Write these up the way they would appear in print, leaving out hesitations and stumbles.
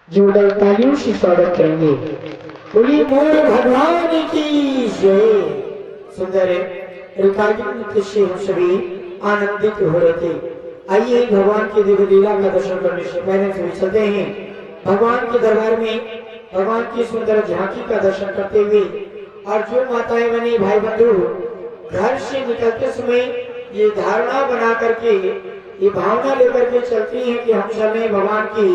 जोड़कर तालियों से स्वागत करेंगे। बोली मोर भगवान की जय। सुंदर रिकॉर्डिंग नृत्य से हम सभी आनंदित हो रहे थे। आइए भगवान की दिव्य लीला का दर्शन करने से पहले सभी चलते हैं भगवान के दरबार में, भगवान की सुंदर झांकी का दर्शन करते हुए। और जो माताएं बनी भाई बंधु घर से निकलते समय ये धारणा बना करके, ये भावना लेकर के चलती हैं कि हम चले भगवान की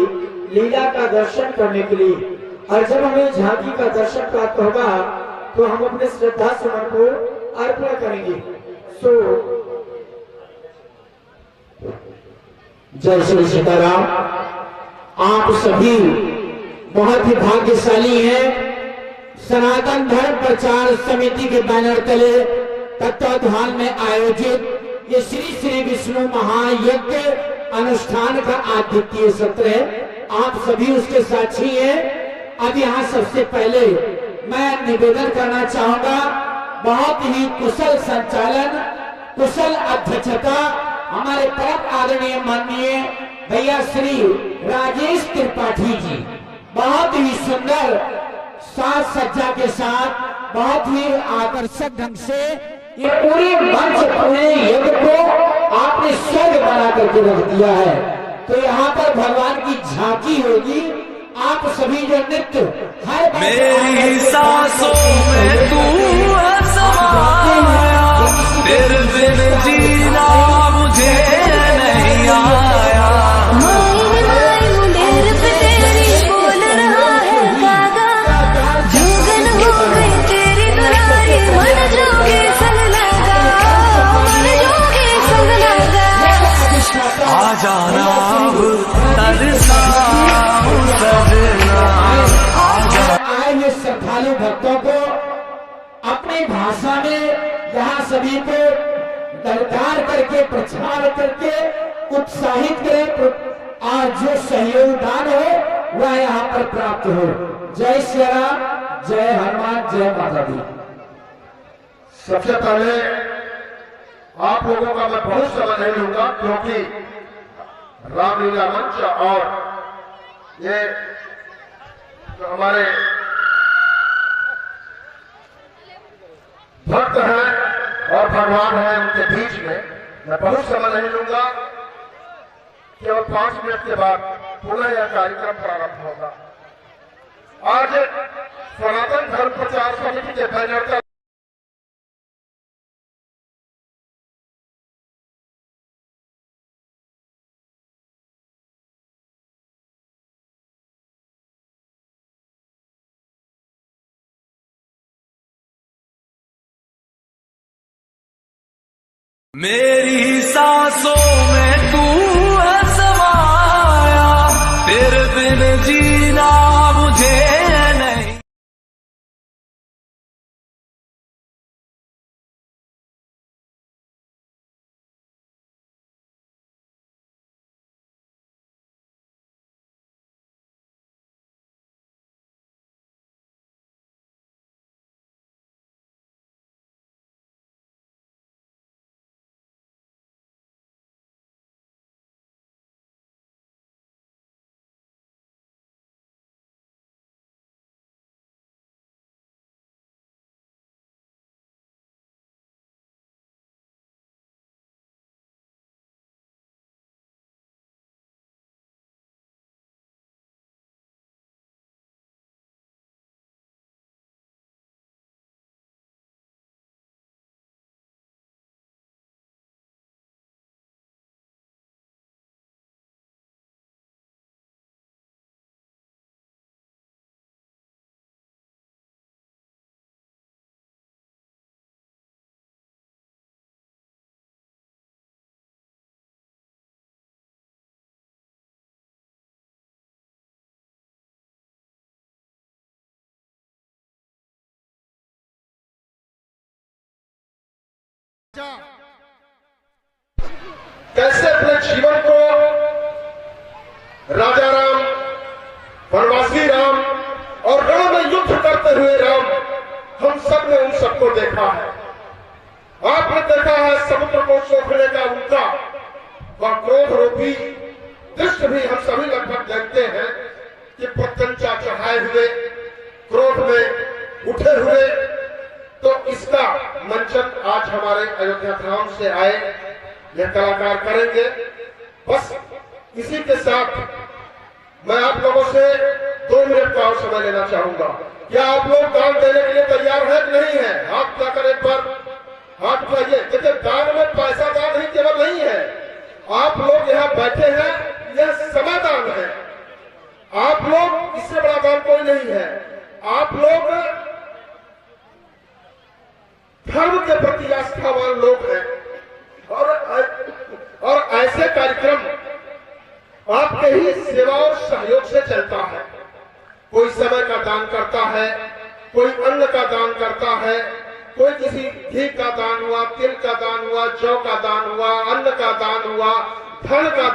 लीला का दर्शन करने के लिए। और जब हमें झांकी का दर्शन प्राप्त होगा तो हम अपने श्रद्धा सुमन को अर्पण करेंगे। सो जय श्री सीताराम। आप सभी बहुत ही भाग्यशाली हैं। सनातन धर्म प्रचार समिति के बैनर तले तत्वाधान में आयोजित ये श्री श्री विष्णु महायज्ञ अनुष्ठान का आद्वितीय सत्र है। आप सभी उसके साक्षी हैं। अब यहाँ सबसे पहले मैं निवेदन करना चाहूंगा, बहुत ही कुशल संचालन, कुशल अध्यक्षता हमारे परम आदरणीय माननीय भैया श्री राजेश त्रिपाठी जी, बहुत ही सुंदर साज सज्जा के साथ बहुत ही आकर्षक ढंग से ये पूरे मंच, पूरे यज्ञ को आपने स्वर्ग बना करके रख दिया है। तो यहाँ पर भगवान की झांकी होगी। आप सभी जो नृत्य हर मेरी सांसों में तू समाया, तेरे बिन जीना मुझे नहीं आया। आ जाना आए श्रद्धालु भक्तों को अपनी भाषा में यहाँ सभी को दरकार करके, प्रचार करके उत्साहित करें और जो सहयोग दान हो वह यहाँ पर प्राप्त हो। जय श्री राम, जय हनुमान, जय माता दी। सबसे पहले आप लोगों का मैं बहुत समय नहीं लूंगा, क्योंकि रामलीला मंच और ये जो हमारे भक्त हैं और भगवान हैं, उनके बीच में मैं बहुत समय नहीं लूंगा। केवल 5 मिनट के बाद पुनः यह कार्यक्रम प्रारंभ होगा। आज सनातन धर्म प्रचार समिति के बैनर तले मेरी सांसों में तू है समाया, तेरे बिन जीना मुझे नहीं। कैसे अपने जीवन को राजा राम, वनवासी राम और रण में युद्ध करते हुए राम, हम सब ने उन सबको देखा है। आपने देखा है समुद्र को सोखने का उनका वह क्रोध रूपी दृश्य भी हम सभी लगभग देखते हैं कि प्रत्यंचा चढ़ाए हुए क्रोध में उठे हुए। तो इसका मंचन आज हमारे अयोध्या धाम से आए यह कलाकार करेंगे। बस इसी के साथ मैं आप लोगों से 2 मिनट का और समय लेना चाहूंगा। क्या आप लोग दान देने के लिए तैयार हैं कि नहीं है? हाथ उठाकर एक बार हाथ उठाइए। देखिए, दान में पैसा दान ही केवल नहीं है, आप लोग यहाँ बैठे हैं, यह समय दान है। आप लोग, इससे बड़ा दान कोई नहीं है। आप लोग धर्म के प्रति आस्थावान लोग हैं और ऐसे कार्यक्रम आपके ही सेवा और सहयोग से चलता है। कोई समय का दान करता है, कोई अन्न का दान करता है, कोई किसी घी का दान हुआ, तिल का दान हुआ, जौ का दान हुआ, अन्न का दान हुआ, धन का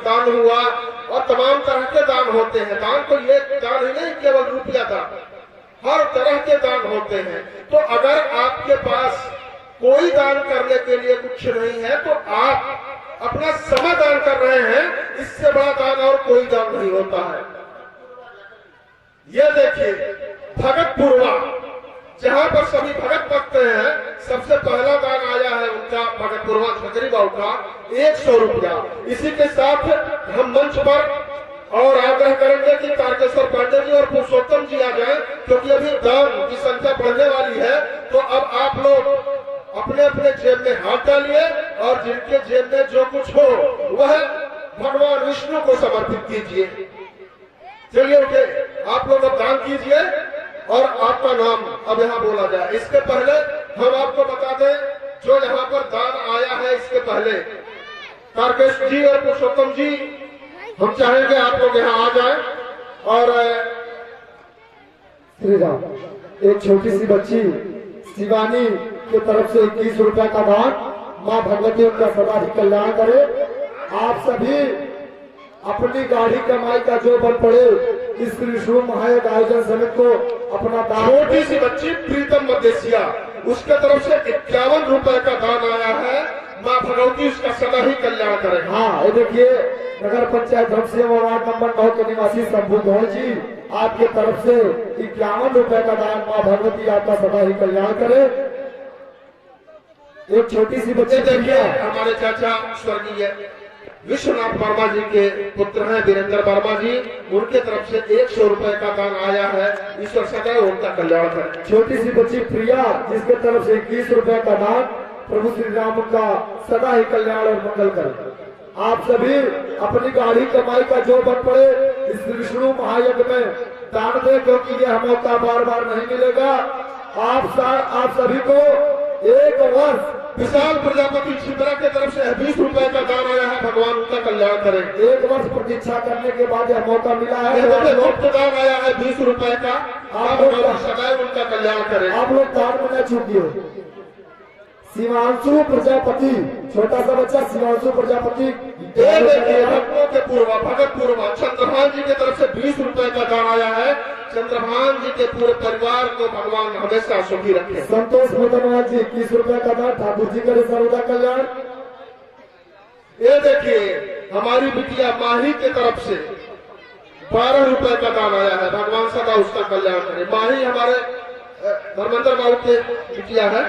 दान हुआ और तमाम तरह के दान होते हैं। दान तो ये दान ही नहीं केवल रुपया दान, हर तरह के दान होते हैं। तो अगर आपके पास कोई दान करने के लिए कुछ नहीं है तो आप अपना समय दान कर रहे हैं, इससे बड़ा दान और कोई दान नहीं होता है। ये देखिए, भगत पूर्वा, जहां पर सभी भगत भक्त हैं, सबसे पहला दान आया है उनका भगत पूर्वा छतरी बाबू का 100 रुपया। इसी के साथ हम मंच पर और आग्रह करेंगे कि तारकेश्वर पांडे जी और पुरुषोत्तम जी आ जाएं, क्योंकि अभी दान की संख्या बढ़ने वाली है। तो अब आप लोग अपने अपने जेब में हाथ डालिए और जिनके जेब में जो कुछ हो वह भगवान विष्णु को समर्पित कीजिए। चलिए उठे, आप लोग अब दान कीजिए और आपका नाम अब यहाँ बोला जाए। इसके पहले हम आपको बता दें, जो यहाँ पर दान आया है, इसके पहले तारकेश्वर जी और पुरुषोत्तम जी, हम चाहेंगे आप लोग यहाँ आ जाएं। और श्री राम, एक छोटी सी बच्ची शिवानी की तरफ से 21 रुपया का दान, माँ भगवती उनका सदा ही कल्याण करे। आप सभी अपनी गाड़ी कमाई का जो बल पड़े इस विष्णु महायज्ञ आयोजन समिति को अपना दान। छोटी सी बच्ची प्रीतम मदेशिया, उसके तरफ से 51 रुपए का दान आया है। माँ भगवती उसका सदा ही कल्याण करे। हाँ, ये देखिए नगर पंचायत धर्मसिंह वार्ड नंबर 9 के निवासी शंभू गौड़ जी, आपके तरफ से 51 रुपए का दान। माँ भगवती आपका सदा ही कल्याण करे। एक छोटी सी बच्ची देखिए हमारे चाचा स्वर्गीय विश्वनाथ वर्मा जी के पुत्र हैं वीरेंद्र वर्मा जी, उनके तरफ से 100 रुपए का दान आया है। ईश्वर सदैव उनका कल्याण करे। छोटी सी बच्ची प्रिया, जिसके तरफ से 21 रुपए का दान। प्रभु श्री राम का सदा ही कल्याण और मंगल करे। आप सभी अपनी गाड़ी कमाई का जो बन पड़े इस विष्णु महायज्ञ में दान दें, क्योंकि यह मौका बार बार नहीं मिलेगा। आप सभी को एक वर्ष विशाल प्रजापति छिबरा के तरफ से 20 रुपए का दान आया है। भगवान उनका कल्याण करें। एक वर्ष प्रतीक्षा करने के बाद यह मौका मिला है। मुफ्त दान आया है 20 रुपए का। आप लोग सदैव उनका कल्याण करें। आप लोग दान में न चूकिए। शिवांशु प्रजापति, छोटा सा बच्चा शिवांशु प्रजापति, भक्तों के भगत पूर्वा चंद्रभान जी की तरफ से 20 रुपए का दान आया है। चंद्रभान जी के पूरे परिवार को भगवान हमेशा सुखी रखे। संतोष मोदनवाल जी 21 रुपए का दान। ठाकुर जी करे सर्वदा कल्याण। ये देखिए हमारी बिटिया माही के तरफ से 12 रुपए का दान आया है। भगवान सदा उसका कल्याण करे। माही हमारे धर्मेंद्र बाबू के बिटिया है।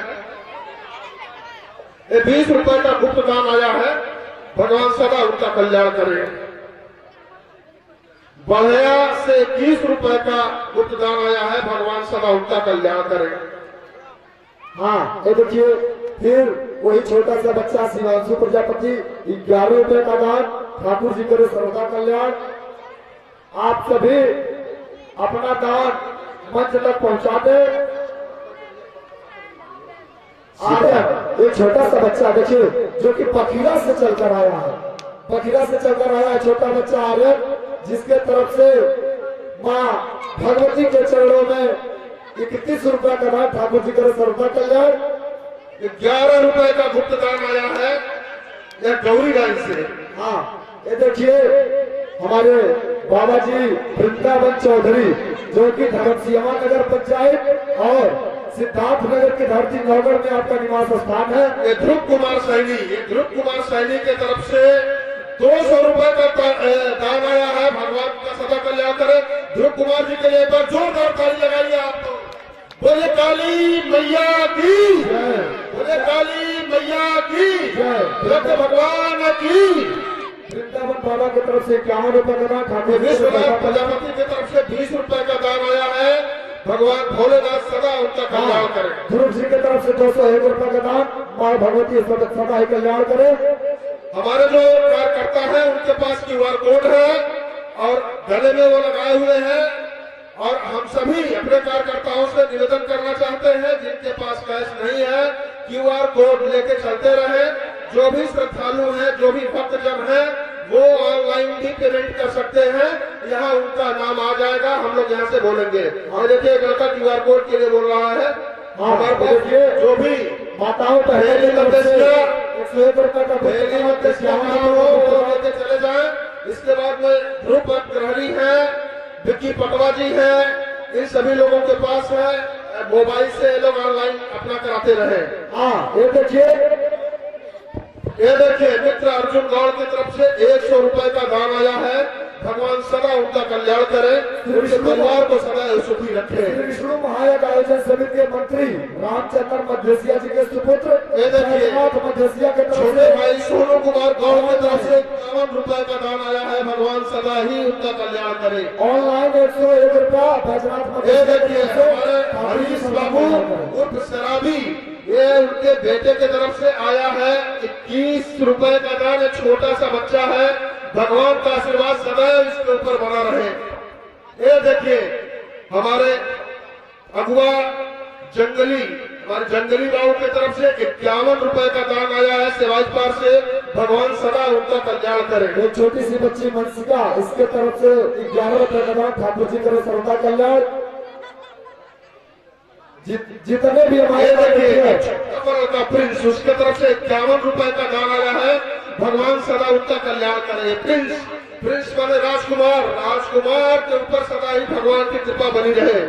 20 रुपए का गुप्त दान आया है। भगवान सदा उनका कल्याण करे। बढ़िया से 21 रुपए का गुप्त दान आया है। भगवान सदा उनका कल्याण करे। हाँ, ये देखिए फिर वही छोटा सा बच्चा शिवांशु प्रजापति 11 रुपए का दान। ठाकुर जी करे सर्वदा कल्याण। आप सभी अपना दान मंच तक पहुंचा दे। एक छोटा सा बच्चा देखिए जो कि पखीरा से चलकर आया है। पखीरा से चलकर आया है छोटा बच्चा आर्यन, जिसके तरफ से माँ भगवती के चरणों में 31 रुपए का दान। ठाकुर जी करे सर्वदा कल्याण। 11 रुपए का गुप्त दान आया है यह गौरी गाय से। हाँ, ये देखिए हमारे बाबा जी वृंदावन चौधरी, जो कि धर्मसिंह नगर पंचायत और सिद्धार्थ नगर की धरती नौगढ़ में आपका निवास स्थान है। ये ध्रुव कुमार सैनी के तरफ से 200 रुपए का दान आया है। भगवान का सदा कल्याण करे। ध्रुव कुमार जी के लिए एक बार जोरदार ताली लगाइए। आप तो बोले काली मैया की, बोले काली मैया की, भक्त भगवान की। वृंदावन बाबा की तरफ से 51 रुपए का दान। ठाकुर विश्वनाथ प्रजापति की तरफ से 20 रुपए का दान आया है। भगवान भोलेनाथ सदा उनका कल्याण करे। ध्रुव जी की तरफ से 201 रुपए का दान। माँ भगवती सदा ही कल्याण करे। हमारे जो कार्यकर्ता है उनके पास QR कोड है और गले में वो लगाए हुए हैं। और हम सभी अपने कार्यकर्ताओं से निवेदन करना चाहते हैं जिनके पास कैश नहीं है QR कोड लेके चलते रहे। जो भी श्रद्धालु हैं, जो भी भक्तजन हैं, वो ऑनलाइन भी पेमेंट कर सकते हैं। यहाँ उनका नाम आ जाएगा। हम लोग यहाँ से बोलेंगे। और देखिए एक लड़का QR कोड के लिए बोल रहा है। हमारे पास जो भी माताओं पहली मदेशिया 101 रुपए का पहली मदेशिया वो लेके चले जाए। इसके बाद में ध्रुव ग्रहणी है, विक्की पटवा जी है, इन सभी लोगों के पास है। मोबाइल से लोग ऑनलाइन अपना कराते रहे। हाँ, ये देखिए मित्र अर्जुन गौड़ की तरफ से 100 रुपए का दान आया है। भगवान सदा उनका कल्याण करे, उनके परिवार को सदा सुखी रखे। विष्णु महायज्ञ आयोजन समिति के मंत्री रामचंद्र मध्यसिया जी के सुपुत्र मध्यसिया के छोटे भाई सोनू कुमार गौड़ की तरफ से 51 रुपए का दान आया है। भगवान सदा ही उनका कल्याण करे। ऑनलाइन 101 रुपया बैजनाथ। ये देखिए हमारे हरीश बाबू उर्फ शराबी, ये उनके बेटे की तरफ से आया है 21 रुपए का दान। छोटा सा बच्चा है। भगवान का आशीर्वाद सदैव इसके ऊपर बना रहे। ये देखिए हमारे अगुआ हमारे जंगली राव की तरफ से 51 रुपए का दान आया है सेवाजपार से। भगवान सदा उनका कल्याण करे। एक छोटी सी बच्ची मनसिका, इसके तरफ से 11 रुपए का दान। ठाकुर जी करे सर्वदा कल्याण। जितने भी हमारे का प्रिंस, उसके तरफ से 51 रुपए का दान आया है। भगवान सदा उनका कल्याण करे। प्रिंस प्रिंस बने राजकुमार, राजकुमार के ऊपर सदा ही भगवान की कृपा बनी रहे।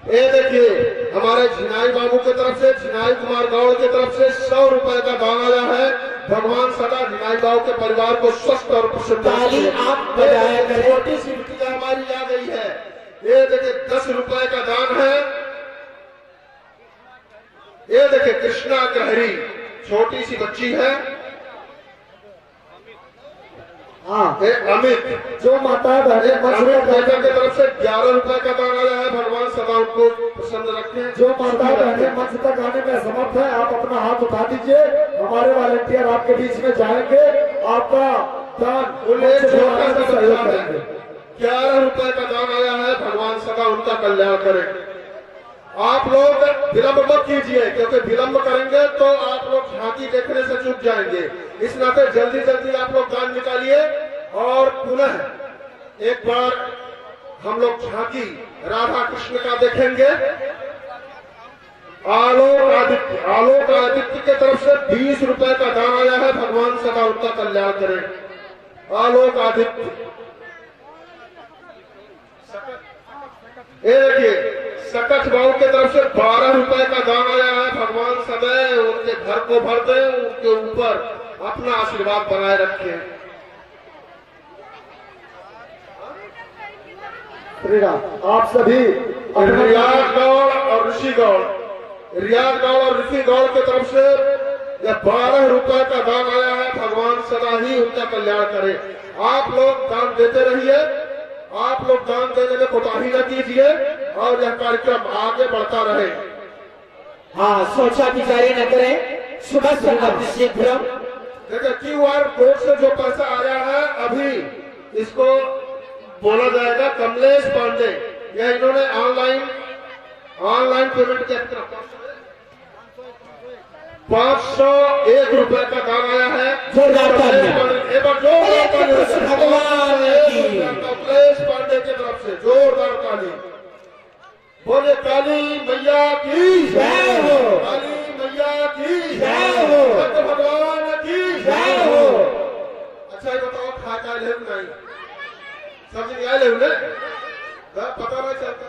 ये देखिए हमारे झिनाई बाबू की तरफ से, झिनाई कुमार गौड़ की तरफ से 100 रुपए का दान आया है। भगवान सदा झिनाई बाबू के परिवार को स्वस्थ और प्रसन्न ताली आप बजाया करें। छोटी सी बिटिया हमारी आ गई है। ये देखिए 10 रुपए का दान है। ये देखिए कृष्णा ग्रहरी, छोटी सी बच्ची है। हाँ, ये अमित, जो माता बहने अमित बेटा की तरफ से 11 रुपए का दान आया है। भगवान सदा उनको प्रसन्न रखें। जो माता बहने मंच तक आने में असमर्थ है, आप अपना हाथ उठा दीजिए, हमारे वॉलंटियर आपके बीच में जाएंगे, आपका दान उन्हें छोटा सा सहयोग दान है। करेंगे। 11 रुपए का दान आया है। भगवान सदा उनका कल्याण करें। आप लोग विलंब मत कीजिए, क्योंकि विलंब करेंगे तो आप लोग झांकी देखने से चूक जाएंगे। इस नाते जल्दी जल्दी आप लोग दान निकालिए और पुनः एक बार हम लोग झांकी राधा कृष्ण का देखेंगे। आलोक आदित्य की तरफ से 20 रुपए का दान आया है। भगवान सदा उनका कल्याण करें। आलोक आदित्य, ये देखिए सकट बाबू की तरफ से 12 रुपए का दान आया है। भगवान सदैव उनके घर को भर दे, उनके ऊपर अपना आशीर्वाद बनाए रखे। आप सभी रियाज गौड़ और ऋषि गौड़, रियाज गौड़ और ऋषि गौड़ की तरफ से यह 12 रुपए का दान आया है। भगवान सदा ही उनका कल्याण करे। आप लोग दान देते रहिए, आप लोग दान देने में कोताही न कीजिए और यह कार्यक्रम आगे बढ़ता रहे। हाँ, सोचा विचारी न करें। सुबह से शीघ्र देखिए QR कोड से जो पैसा आया है अभी इसको बोला जाएगा कमलेश पांडे। यह इन्होंने ऑनलाइन पेमेंट के 501 रुपए का दान आया है। जोरदार तालियां। एक बार जोरदार तालियां भगवान की। कमलेश पांडे की तरफ से जोरदार ताली। बोले काली मैया की जय हो। काली मैया की जय हो। सत्य भगवान की जय हो। अच्छा ये बताओ खा का ले नहीं सब दिन आए ले पता नहीं चलता।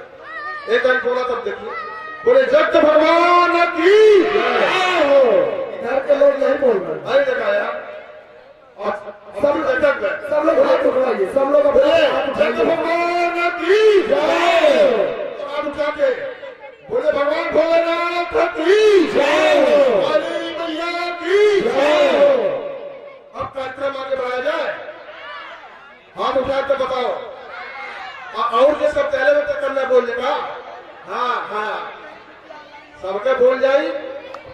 एक बार बोला तब देखिए, बोले जगत भगवान की जय हो। घर के लोग यही बोल रहे हैं। अरे देखा यार सब लोग हाथ उठवाइए, सब लोग अपने हाथ जगत उठाइए। भगवान की जय हो। हाथ उठा के बोले भगवान भोलेनाथ की जय हो। काली मैया की जय हो। अब कार्यक्रम आगे बढ़ाया जाए। हाथ उठा के बताओ और जो सब पहले में करना बोलने का। हाँ हाँ सबके बोल जाई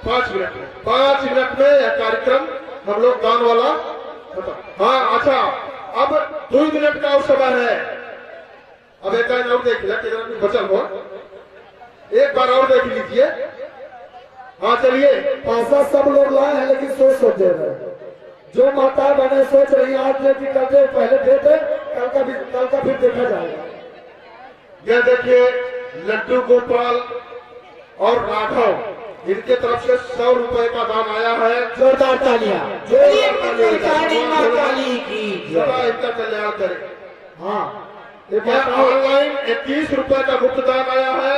5 मिनट में। 5 मिनट में यह कार्यक्रम हम लोग दान वाला खत्म। हाँ अच्छा अब 2 मिनट का और समय है। अब एक लाइन और देख लिया किधर बचल हो, एक बार और देख लीजिए। हाँ चलिए। पैसा सब लोग लाए हैं लेकिन सोच दे रहे हैं। जो माता बहने सोच रही आज ले कि कल दे, पहले दे दे, कल का फिर देखा जाएगा। यह देखिए लड्डू गोपाल और राघव, इनके तरफ से 100 रुपए का दान आया है। जोरदार तालियां। काली मां काली की सदा जय। इनका कल्याण करें। हाँ, यह ऑनलाइन 21 रुपए का गुप्त दान आया है।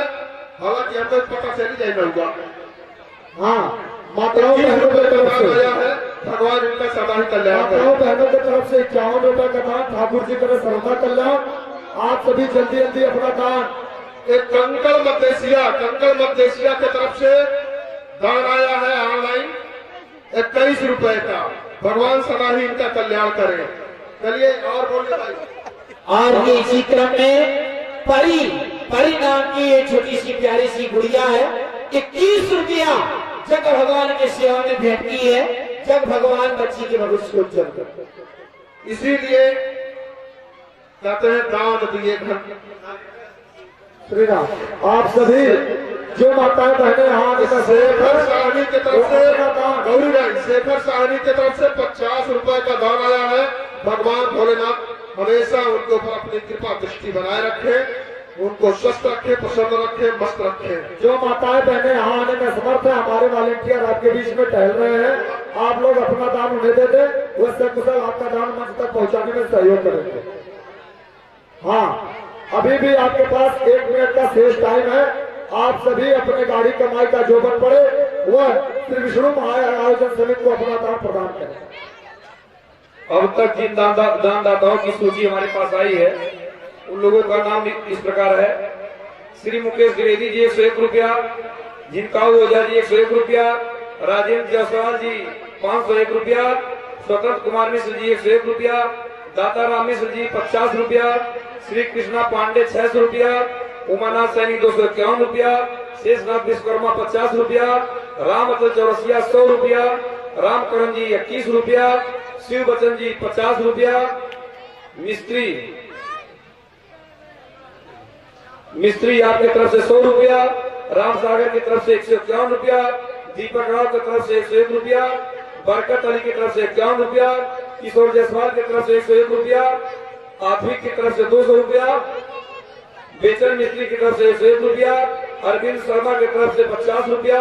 हालांकि हमें पता चल ही जाए होगा। हाँ, माताओं 21 बहनों रुपए की का तरफ दान से, आया है। भगवान इनका सदा ही कल्याण माताओं करें। बहनों की तरफ से 51 रुपए का दान ठाकुर जी तरफ सर्वदा कल्याण। आप सभी जल्दी जल्दी अपना दान। एक कंकड़ मध्य की तरफ से दान आया है ऑनलाइन 21 रुपए का। भगवान सदा ही इनका कल्याण करें। चलिए और बोलिए भाई। और इसी क्रम में परी नाम की एक छोटी सी प्यारी सी गुड़िया है। 21 रुपया जग भगवान के सेवा में भेंट की है। जग भगवान बच्ची के भविष्य को उज्जवल कर। इसीलिए कहते हैं दान दिए घर। श्री राम, आप सभी जो माताएं बहने हाथ का शेखर साहनी की तरफ से गौरी राय शेखर साहनी की तरफ से 50 रुपए का दान आया है। भगवान भोलेनाथ हमेशा उनके ऊपर अपनी कृपा दृष्टि बनाए रखे, उनको स्वस्थ रखे, प्रसन्न रखे, मस्त रखे। जो माताएं बहने यहाँ आने में समर्थ है, हमारे वॉलेंटियर आपके बीच में टहल रहे हैं। आप लोग अपना दान उन्हें दे दें। वो सकुशल आपका दान मंच तक पहुंचाने में सहयोग करेंगे। हाँ, अभी भी आपके पास 1 मिनट का शेष टाइम है। आप सभी अपने गाड़ी कमाई का जो बन पड़े वह श्री विष्णु आयोजन समिति को अपना दान प्रदान करें। अब तक जिन दानदाताओं की सूची हमारे पास आई है उन लोगों का नाम इस प्रकार है। श्री मुकेश द्विवेदी जी 101 रुपया, जिनकाऊ ओझा जी 101 रुपया, राजेंद्र जायसवाल जी 501 रुपया, स्वतंत्र कुमार मिश्र जी 101 रुपया, दाता राम मिश्र जी 50 रुपया, श्री कृष्णा पांडे 600 रुपया, उमानाथ सैनी 251 रुपया, शेषनाथ विश्वकर्मा 50 रुपया, राम अतल चौरसिया 100 रुपया, रामकरण जी 21 रुपया, शिव बच्चन जी 50 रुपया, मिस्त्री आपकी तरफ से 100 रुपया, राम सागर की तरफ से 151 रुपया, दीपक राव की तरफ से 101 रुपया, बरकत अली की तरफ से 51 रुपया, किशोर जायसवाल की तरफ से 101 रुपया, आफिक की तरफ से 200 रुपया, बेचन मिस्त्री की तरफ से 101 रुपया, अरविंद शर्मा की तरफ से 50 रुपया,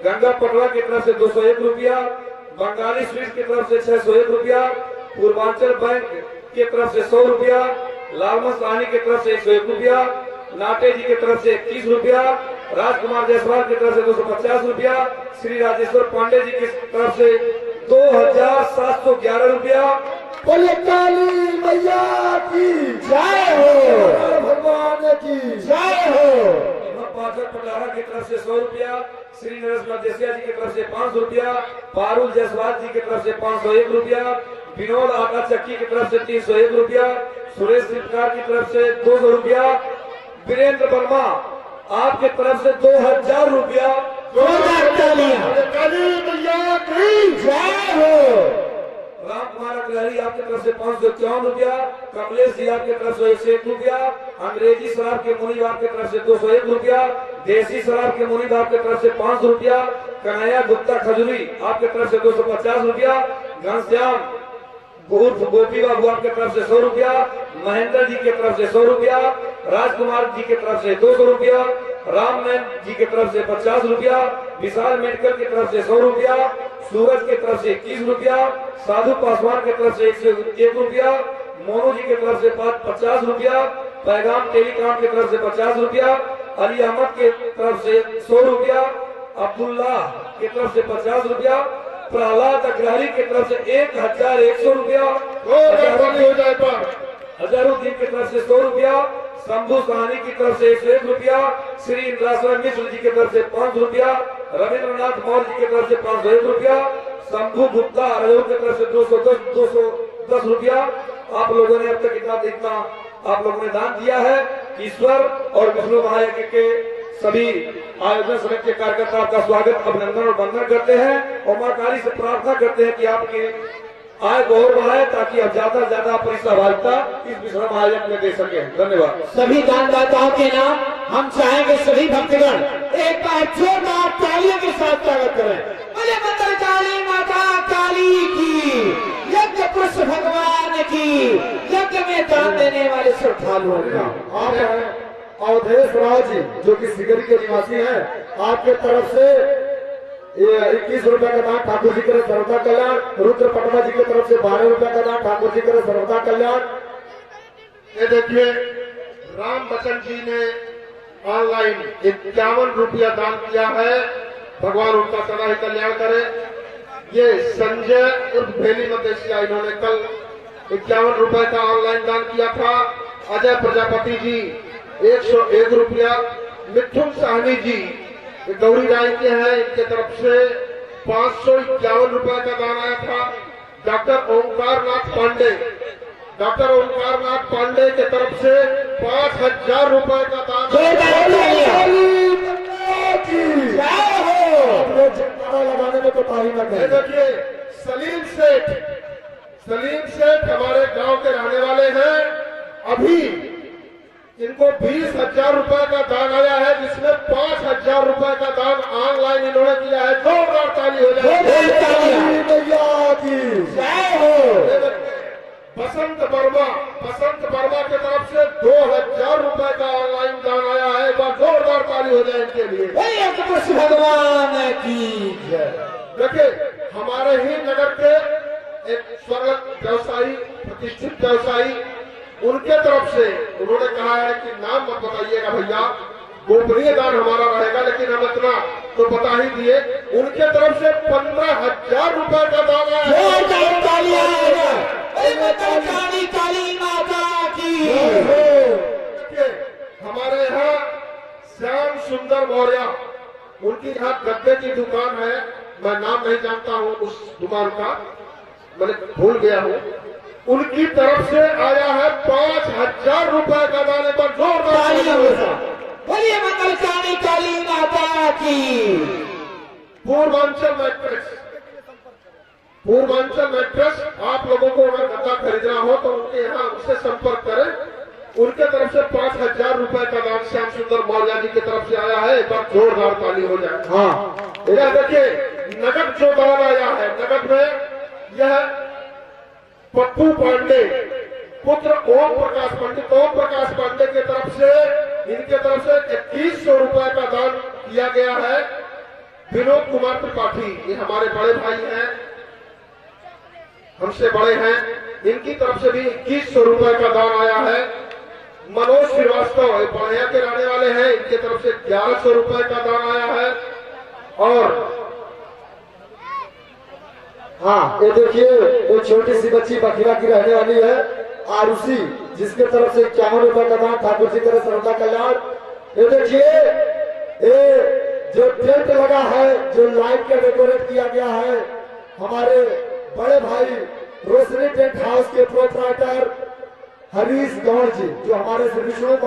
गंगा पटवा की तरफ से 201 रुपया, बंगाली स्वीट की तरफ से 601 रुपया, पूर्वांचल बैंक की तरफ से 100 रुपया, लालमन साहनी की तरफ से 101 रुपया, नाटे जी की तरफ से 21 रुपया, राजकुमार जायसवाल की तरफ से 250 रुपया, श्री राजेश्वर पांडे जी की तरफ से 2711 रुपया। बोले काली मैया की जय हो, भगवान की जय हो। पाठक पटलारा की तरफ से 100 रुपया, श्री नरेश मदेसिया जी की तरफ से 500 रुपया, पारुल जायसवाल जी की तरफ से 501 रुपया, विनोद आका चक्की की तरफ से 301 रुपया, सुरेश शिवकार की तरफ से 200 रुपया, वीरेंद्र वर्मा आपके तरफ से 2000 रुपया। काली मैया की जय हो। राम कुमार अग्रहरी आपकी तरफ से 551 रुपया, कमलेश जी आपकी तरफ से 101 रुपया, अंग्रेजी शराब के मुनीब आपकी तरफ से 201 रुपया, देसी शराब के मुनीब आपकी तरफ से 500 रुपया, कन्हैया गुप्ता खजूरी आपकी तरफ से 250 रुपया, घनश्याम गोपी बाबू आपके तरफ से 100 रुपया, महेंद्र जी की तरफ से 100 रुपया, राजकुमार जी की तरफ से 200 रुपया, रामनैन जी की तरफ से 50 रुपया, विशाल मेडिकल की तरफ से 100 रुपया, सूरज की तरफ से 21 रुपया, साधु पासवान की तरफ से 101 रुपया, मोनू जी की तरफ से 50 रुपया, पैगाम टेलीकॉम की तरफ से 50 रुपया, अली अहमद की तरफ से 100 रुपया, अब्दुल्ला की तरफ से 50 रुपया, प्रहलाद अग्रहरी की तरफ से 1100 रुपया, हजारुद्दीन की तरफ से 100 रुपया, शंभू साहनी की तरफ से 101 रुपया, श्री इंद्रासन मिश्र जी की तरफ से 5 रुपया, रविंद्रनाथ मौर्य जी की तरफ से 501 रुपया, शंभू गुप्ता अरजोर की तरफ से 210 रुपया। आप लोगों ने अब तक इतना आप लोगों ने दान दिया है। ईश्वर और विष्णु महायज्ञ के सभी आयोजन समिति के कार्यकर्ता आपका स्वागत, अभिनंदन और वंदन करते हैं और मां काली से प्रार्थना करते हैं कि आपकी आय को और बढ़ाए ताकि अब ज्यादा से ज्यादा अपनी सहभागिता इस विश्व महायज्ञ में दे सके। धन्यवाद। सभी दानदाताओं के नाम हम चाहेंगे सभी भक्तगण एक बार जोरदार तालियों के साथ स्वागत करें। बोले मंत्र काली माता काली की, यज्ञ पुरुष भगवान की, यज्ञ में दान देने वाले श्रद्धालुओं का। आप हैं अवधेश राव जी जो कि सिगरी के निवासी हैं, आपके तरफ से ये 21 रुपया का दान ठाकुर जी करे सर्वदा कल्याण, रुद्र पटवा जी की तरफ से 12 रुपया का दान ठाकुर जी करे सर्वदा कल्याण। ये देखिए राम बच्चन जी ने ऑनलाइन 51 रुपया दान किया है, भगवान उनका सदा ही कल्याण करे। ये संजय उर्फ भेली मदेशिया, इन्होंने कल 51 रुपए का ऑनलाइन दान किया था। अजय प्रजापति जी 101 रुपया, मिथुन साहनी जी गौरी राय के हैं, इनके तरफ से 551 रुपए का दान आया था। डॉक्टर ओंकार नाथ पांडे के तरफ से 5000 रुपए का दान लगाने में तो तारीफ न करें। देखिए सलीम सेठ हमारे गांव के रहने वाले हैं। अभी इनको 20,000 रुपए का दान आया है, जिसमें 5,000 रुपए का दान ऑनलाइन इन्होंने किया है। जोरदार ताली हो जाए। बसंत वर्मा के तरफ से 2000 रुपए का ऑनलाइन दान आया है। एक बार जोरदार ताली हो जाए इनके लिए। भगवान की। देखिए हमारे ही नगर के एक स्वर्ग प्रतिष्ठित व्यवसायी, उनके तरफ से उन्होंने कहा है कि नाम मत बताइएगा भैया, गोपनीय दान हमारा रहेगा, लेकिन हम इतना तो बता ही दिए। उनके तरफ से 15,000 रुपए का दान है। काली माता की। देखिए, हमारे यहाँ श्याम सुंदर मौर्य, उनकी यहाँ गद्दे की दुकान है, मैं नाम नहीं जानता हूँ उस दुकान का, मैंने भूल गया हूँ। उनकी तरफ से आया है 5,000 रुपए का दान पर जोरदार। बोलिए मंगल काली माता की। पूर्वांचल मैट्रेस, पूर्वांचल मैट्रेस, आप लोगों को अगर गद्दा खरीदना हो तो उनके यहाँ उनसे संपर्क करें। उनके तरफ से 5,000 रुपए का दान श्याम सुंदर मौर्य जी की तरफ से आया है। एक बार जोरदार ताली हो जाए। हाँ, यह देखिए नगद जो दान आया है, नगद में यह पप्पू पांडे पुत्र ओम प्रकाश पंडित ओम प्रकाश पांडे की तरफ से, इनके तरफ से 2100 रुपए का दान किया गया है। विनोद कुमार त्रिपाठी, ये हमारे बड़े भाई हैं, हमसे बड़े हैं, इनकी तरफ से भी 2100 रुपए का दान आया है। मनोज श्रीवास्तव, ये बढ़िया के रहने वाले हैं, इनके तरफ से 1100 रुपए का दान आया है। और हाँ, ये देखिए वो छोटी सी बच्ची बखिरा की रहने वाली है आरुषि, जिसके तरफ से 51 रुपए का दान ठाकुर जी करे सर्वदा कल्याण। ये देखिए ये जो टेंट लगा है, जो लाइट का डेकोरेट किया गया है, हमारे बड़े भाई रोशनी टेंट हाउस के प्रोपराइटर हरीश गौड़ जी, जो हमारे श्री विष्णु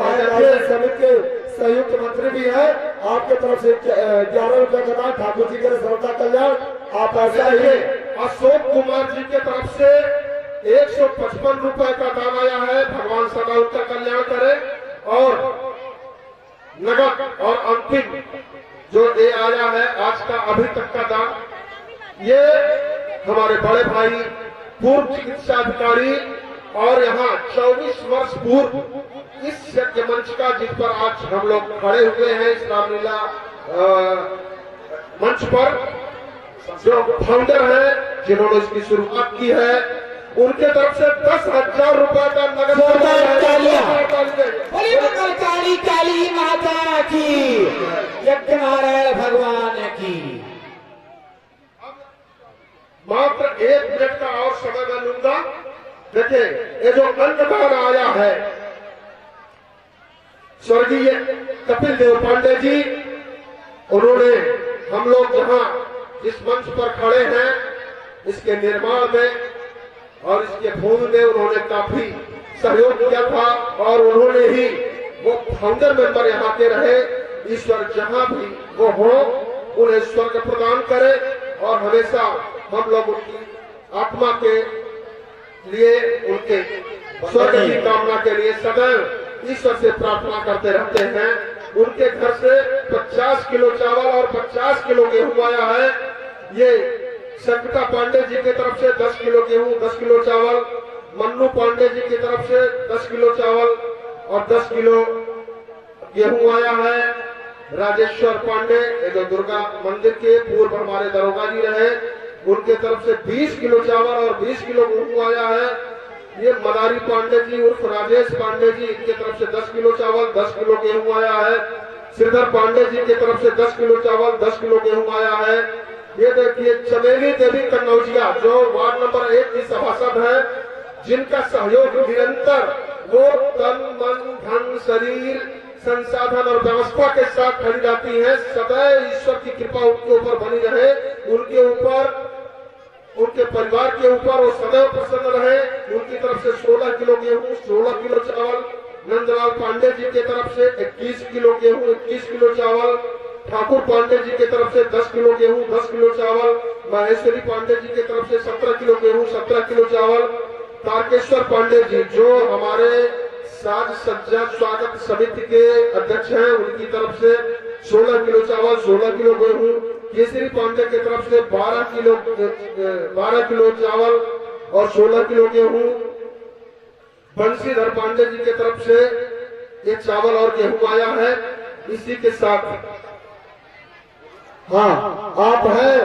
समिति के संयुक्त मंत्री भी हैं, आपके तरफ से 11 रुपए का दान ठाकुर जी करे सर्वदा कल्याण। आप ऐसा ही अशोक कुमार जी के तरफ से 155 रुपए का दान आया है। भगवान सदा उनका कल्याण करे। और नगद और अंतिम जो ये आया है आज का अभी तक का दान, ये हमारे बड़े भाई पूर्व चिकित्सा अधिकारी और यहाँ 24 वर्ष पूर्व इस यज्ञ मंच का, जिस पर आज हम लोग खड़े हुए हैं, इस रामलीला मंच पर, जो फाउंडर है, जिन्होंने इसकी शुरुआत की है, उनके तरफ से 10,000 रुपए का नगद काली माता की, यज्ञ नारायण भगवान की। मात्र 1 मिनट का और समय मैं लूंगा। देखिए ये जो अन्नदान आया है, स्वर्गीय कपिल देव पांडे जी, उन्होंने हम लोग जहां इस मंच पर खड़े हैं, इसके निर्माण में और इसके भूमि में उन्होंने काफी सहयोग किया था और उन्होंने ही वो फाउंडर मेंबर यहाँ के रहे। ईश्वर जहां भी वो हो, उन्हें स्वर्ग प्रदान करे और हमेशा हम लोग उनकी आत्मा के लिए, उनके स्वर्ग की कामना के लिए सदैव ईश्वर से प्रार्थना करते रहते हैं। उनके घर से 50 किलो चावल और 50 किलो गेहूं आया है। ये संकटा पांडे जी की तरफ से 10 किलो गेहूं, 10 किलो चावल, मन्नू पांडे जी की तरफ से 10 किलो चावल और 10 किलो गेहूं आया है। राजेश्वर पांडे, जो दुर्गा मंदिर के पूर्व हमारे दरोगा जी रहे, उनके तरफ से 20 किलो चावल और 20 किलो गेहूं आया है। ये मदारी पांडे जी उर्फ राजेश पांडे जी, इनके तरफ से 10 किलो चावल, 10 किलो गेहूं आया है। श्रीधर पांडे जी की तरफ से 10 किलो चावल, 10 किलो गेहूं आया है। ये देखिए चमेली देवी कन्नौजिया, जो वार्ड नंबर 1 की सभासद है, जिनका सहयोग निरंतर वो तन मन धन शरीर संसाधन और व्यवस्था के साथ खड़ी रहती है। सदैव ईश्वर की कृपा उनके ऊपर बनी रहे, उनके ऊपर, उनके परिवार के ऊपर वो सदैव प्रसन्न रहे। उनकी तरफ से 16 किलो गेहूं, 16 किलो चावल। नंदलाल पांडे जी की तरफ से 21 किलो गेहूं, 21 किलो चावल। ठाकुर पांडे जी की तरफ से 10 किलो गेहूं, 10 किलो चावल। महेश्वरी पांडे जी की तरफ से 17 किलो गेहूं, 17 किलो चावल। तारकेश्वर पांडे जी, जो हमारे साज सज्जा स्वागत समिति के अध्यक्ष हैं, उनकी तरफ से 16 किलो चावल, 16 किलो गेहूं। केसरी पांडे की तरफ से 12 किलो चावल और 16 किलो गेहूं। बंशीधर पांडे जी की तरफ से ये चावल और गेहूं आया है। इसी के साथ हाँ, आप हैं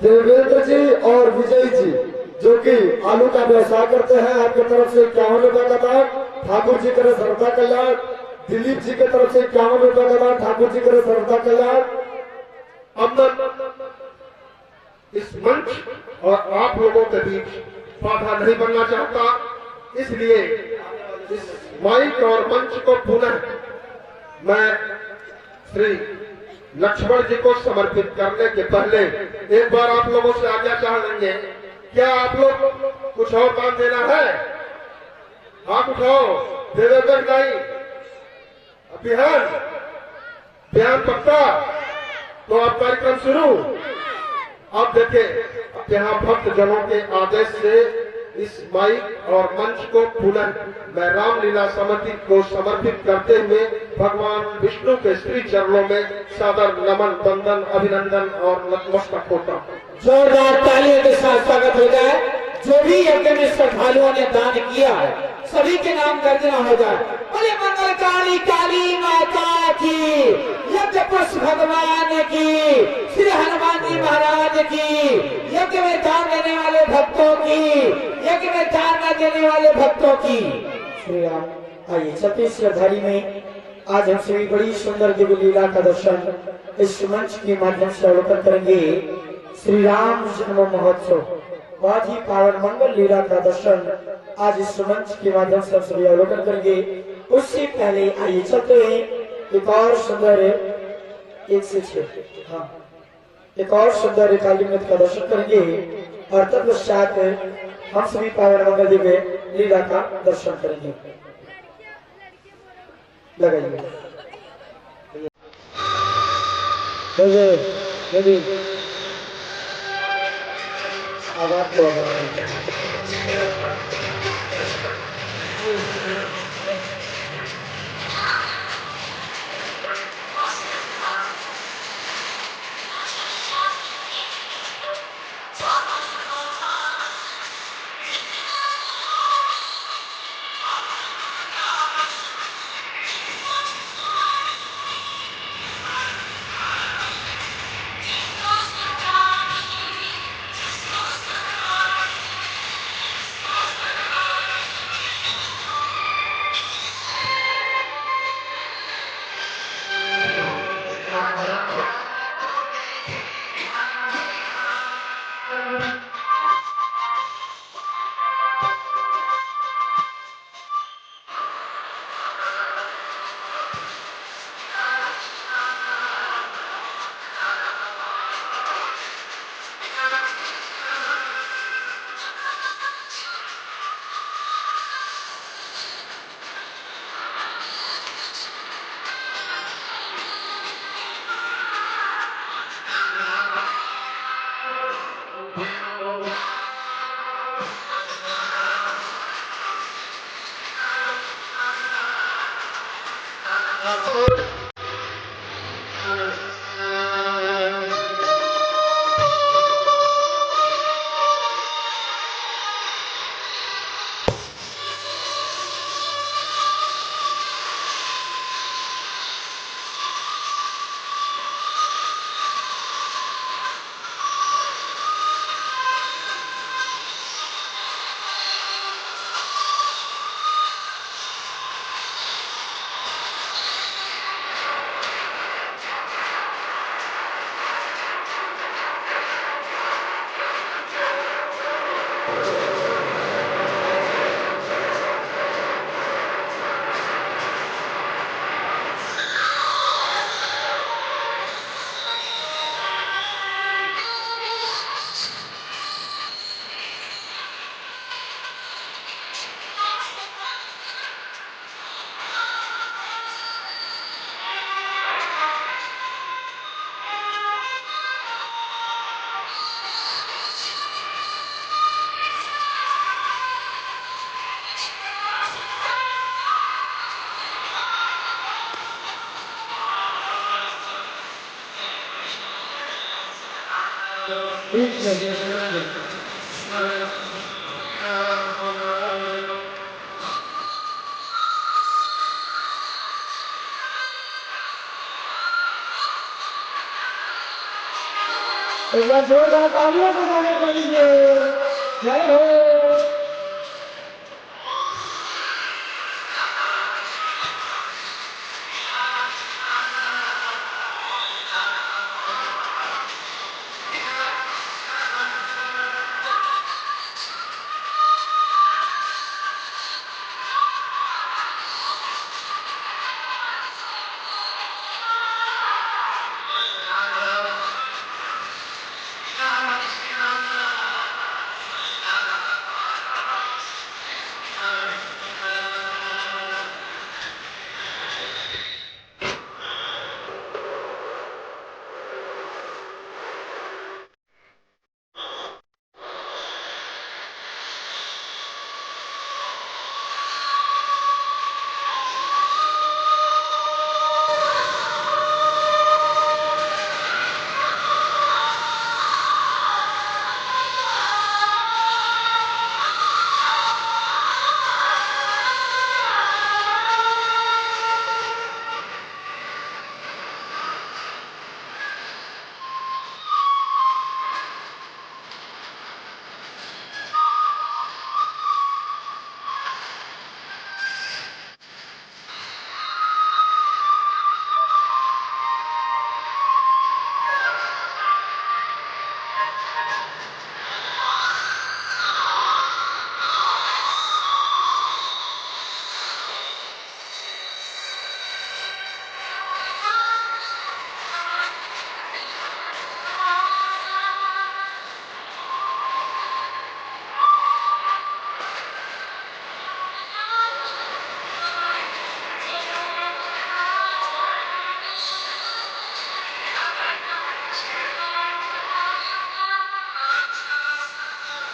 देवेंद्र जी और विजय जी, जो कि आलू का व्यवसाय करते हैं, आपकी तरफ से 51 रुपए का दान। ठाकुर जी करे सर्वदा कल्याण। दिलीप जी की तरफ से 51 रुपए का दान। ठाकुर जी करे सर्वदा कल्याण। अब मैं इस मंच और आप लोगों के बीच बाधा नहीं बनना चाहता, इसलिए इस माइक और मंच को पुनः मैं श्री लक्ष्मण जी को समर्पित करने के पहले एक बार आप लोगों से आज्ञा चाह लेंगे। क्या आप लोग कुछ और काम देना है? हाथ उठाओ। दे देते नहीं? बिहान पक्का? तो आप कार्यक्रम शुरू। अब देखें, यहाँ भक्त जनों के आदेश से इस माइक और मंच को पुनः मैं रामलीला समिति को समर्पित करते हुए भगवान विष्णु के श्री चरणों में सादर नमन, वंदन, अभिनंदन और नतमस्तक होता हूँ। जोरदार तालियों के साथ स्वागत हो जाए। जो भी यज्ञ में श्रद्धालुओं ने दान किया है, सभी के नाम गर्जना हो जाए। बोले मंगल काली काली माता की, यज्ञ पुष्प भगवान की, श्री हनुमान जी महाराज की, यज्ञ में दान देने वाले भक्तों की, यज्ञ में दान न देने वाले भक्तों की। श्री राम। आइए सतीश श्रद्धाली में आज हम सभी बड़ी सुंदर दिव्य लीला का दर्शन इस मंच के माध्यम से अवलोकन करेंगे। श्री राम जन्म महोत्सव, बहुत ही पावन मंगल लीला का दर्शन आज इस मंच के माध्यम से हम सभी अवलोकन करेंगे। उससे पहले आइए चलते हैं एक और सुंदर 1 से 6 एक और सुंदर एकाली नृत्य का दर्शन करेंगे और तत्पश्चात हम सभी पावन मंगल दिव्य लीला का दर्शन करेंगे। लगाइए आवाज को एक बार जोरदार तालियां बजाने के लिए जय हो।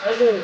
अजय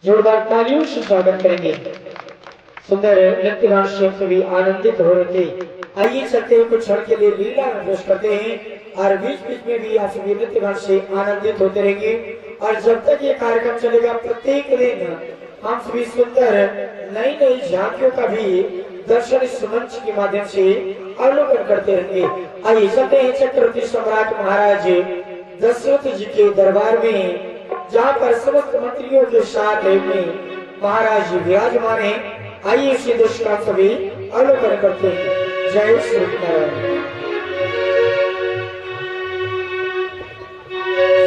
जोरदार तालियों से स्वागत करेंगे। सुंदर नृत्यगान से सभी आनंदित हो रहे थे। आइए चलते हुए कुछ क्षण के लिए लीला प्रवेश करते हैं और बीच बीच में भी आप सभी नृत्यगान से आनंदित होते रहेंगे। और जब तक ये कार्यक्रम चलेगा प्रत्येक दिन हम सभी सुंदर नई नई झांकियों का भी दर्शन इस मंच के माध्यम से अवलोकन करते रहेंगे। आइए चलते हैं चक्रवर्ती सम्राट महाराज दशरथ जी के दरबार में, जहाँ पर समस्त मंत्रियों के साथ में महाराज जी विराजमान है। आइए इसी दृश्य का सभी अवलोकन करते हैं। जय श्री नारायण।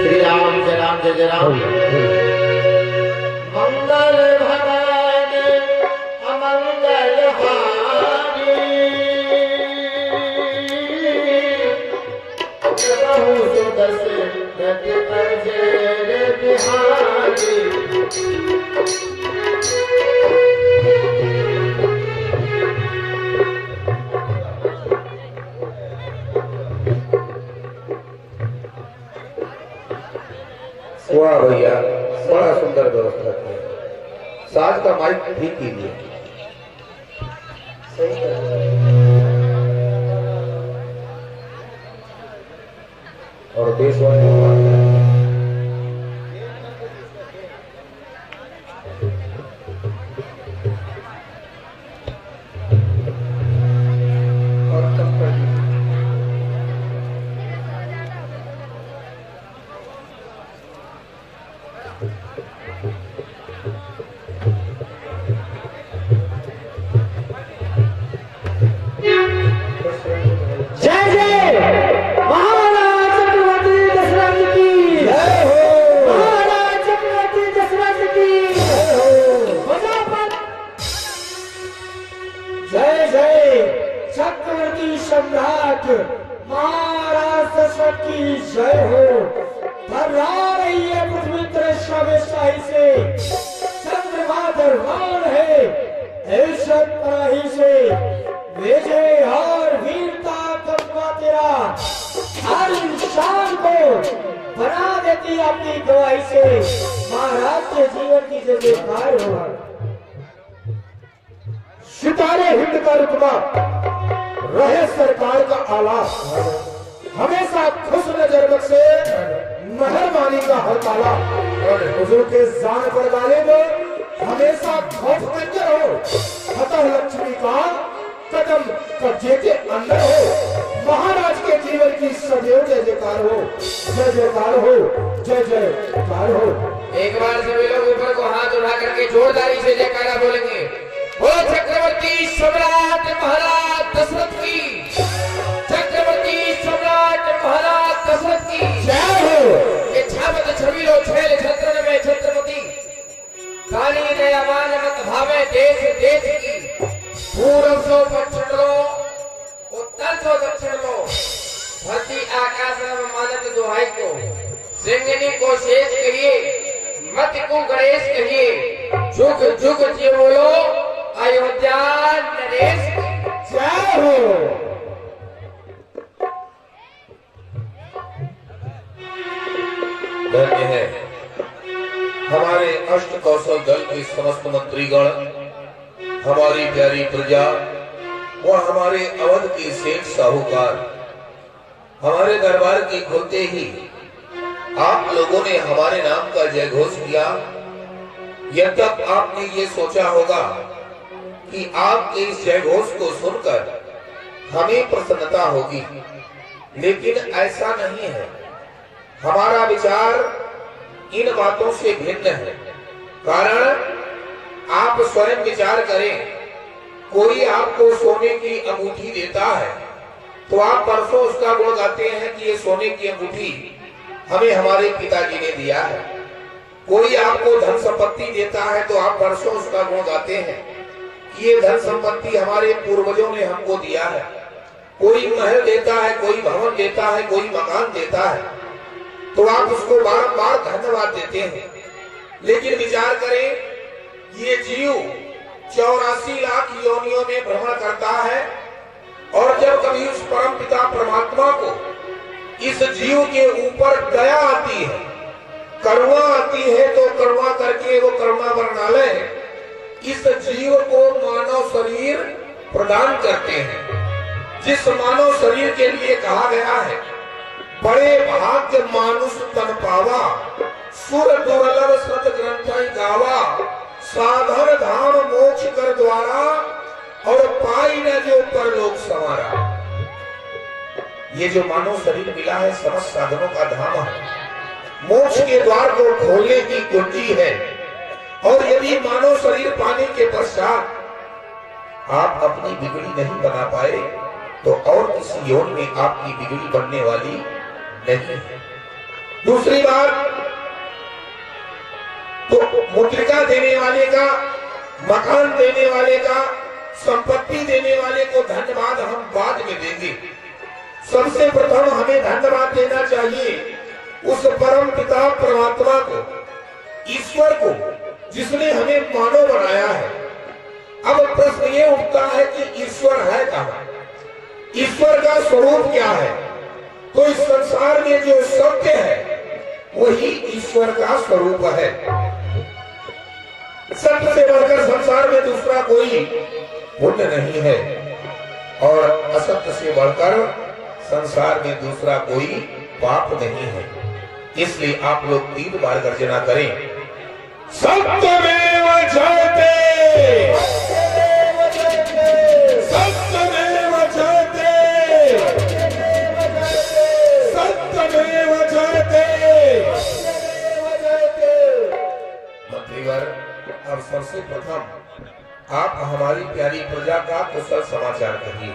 श्री राम जय राम जय जय राम। मंगल भगवान अमंगल हारी, प्रभु सुदर्शन अजय बिहारी। वाह भैया, बड़ा सुंदर व्यवस्था है। साज का माइक ठीक कीजिए। और देशवासियों सम्राट महाराज दशरथ की जय हो। भर्रा रही है पृथ्वी शाही से, चंद्रमा दरबार है ऐशत पराही से। विजय और वीरता कदमा तेरा हर इंसान को बना देती अपनी गवाही से। महाराज के जीवन की जय जयकार हो। सितारे हिंद का रुतबा रहे सरकार का आला, हमेशा खुश नजर बख्शे मेहरबानी का हर ताला। हुजूर के जान पर वाले में हमेशा खौफ मंजर हो, फतह लक्ष्मी का कदम कब्जे के अंदर हो। महाराज के जीवन की सदैव जय जयकार हो, जय जयकार हो, जय जयकार हो। एक बार सभी लोग ऊपर को हाथ उठा करके जोरदारी से जयकारा बोलेंगे। बोलो चक्रवर्ती सम्राट महाराज दशरथ की, चक्रवर्ती सम्राट महाराज दशरथ की जय हो। ये छावत छबीलो छेल छत्रन में छत्रपति, काली दयावान मत भावे देश देश की। पूर्व सो पश्चिम लो, उत्तर सो दक्षिण लो, धरती आकाश में मानत दुहाई को। सिंगनी को शेष कहिए, मत को गणेश कहिए। जुग जुग जी बोलो अयोध्या नरेश जय हो। धन्य है हमारे अष्ट कौशल दल के समस्त मंत्रीगण, हमारी प्यारी प्रजा व हमारे अवध के सेठ साहूकार। हमारे दरबार के खुलते ही आप लोगों ने हमारे नाम का जय घोष किया। यह तक आपने ये सोचा होगा कि आपके इस जय घोष को सुनकर हमें प्रसन्नता होगी, लेकिन ऐसा नहीं है। हमारा विचार इन बातों से भिन्न है। कारण आप स्वयं विचार करें, कोई आपको सोने की अंगूठी देता है तो आप परसों उसका गुण गाते हैं कि ये सोने की अंगूठी हमें हमारे पिताजी ने दिया है। कोई आपको धन संपत्ति देता है तो आप परसों उसका गुण गाते हैं कि ये धन संपत्ति हमारे पूर्वजों ने हमको दिया है। कोई महल देता है, कोई भवन देता है, कोई मकान देता है तो आप उसको बार-बार धन्यवाद देते हैं। लेकिन विचार करें, ये जीव 84 लाख योनियों में भ्रमण करता है और जब कभी उस परम पिता परमात्मा को इस जीव के ऊपर दया आती है, करुणा आती है, तो करुणा करके वो करुणा वर्णालय इस जीव को मानव शरीर प्रदान करते हैं। जिस मानव शरीर के लिए कहा गया है, बड़े भाग्य मानुष तन पावा, सुर दुर्लभ सत ग्रंथ गावा, साधन धाम मोक्ष कर द्वारा, और पाई न जो परलोक संवारा। ये जो मानव शरीर मिला है समस्त साधनों का धाम है, मोक्ष के द्वार को खोलने की कुंजी है। और यदि मानव शरीर पाने के पश्चात आप अपनी बिगड़ी नहीं बना पाए तो और किसी योनि में आपकी बिगड़ी बनने वाली नहीं है। दूसरी बात, तो मुद्रिका देने वाले का, मकान देने वाले का, संपत्ति देने वाले को धन्यवाद हम बाद में देंगे। सबसे प्रथम हमें धन्यवाद देना चाहिए उस परम पिता परमात्मा को, ईश्वर को, जिसने हमें मानव बनाया है। अब प्रश्न ये उठता है कि ईश्वर है कहाँ? ईश्वर का स्वरूप क्या है? तो इस संसार में जो सत्य है वही ईश्वर का स्वरूप है। सत्य से बढ़कर संसार में दूसरा कोई पुण्य नहीं है और असत्य से बढ़कर संसार में दूसरा कोई पाप नहीं है। इसलिए आप लोग 3 बार गर्जना करें। सत्यमेव जयते, सत्यमेव जयते, सत्यमेव जयते। मंत्रीवर, अब सबसे प्रथम आप हमारी प्यारी प्रजा का कुशल समाचार कहिए।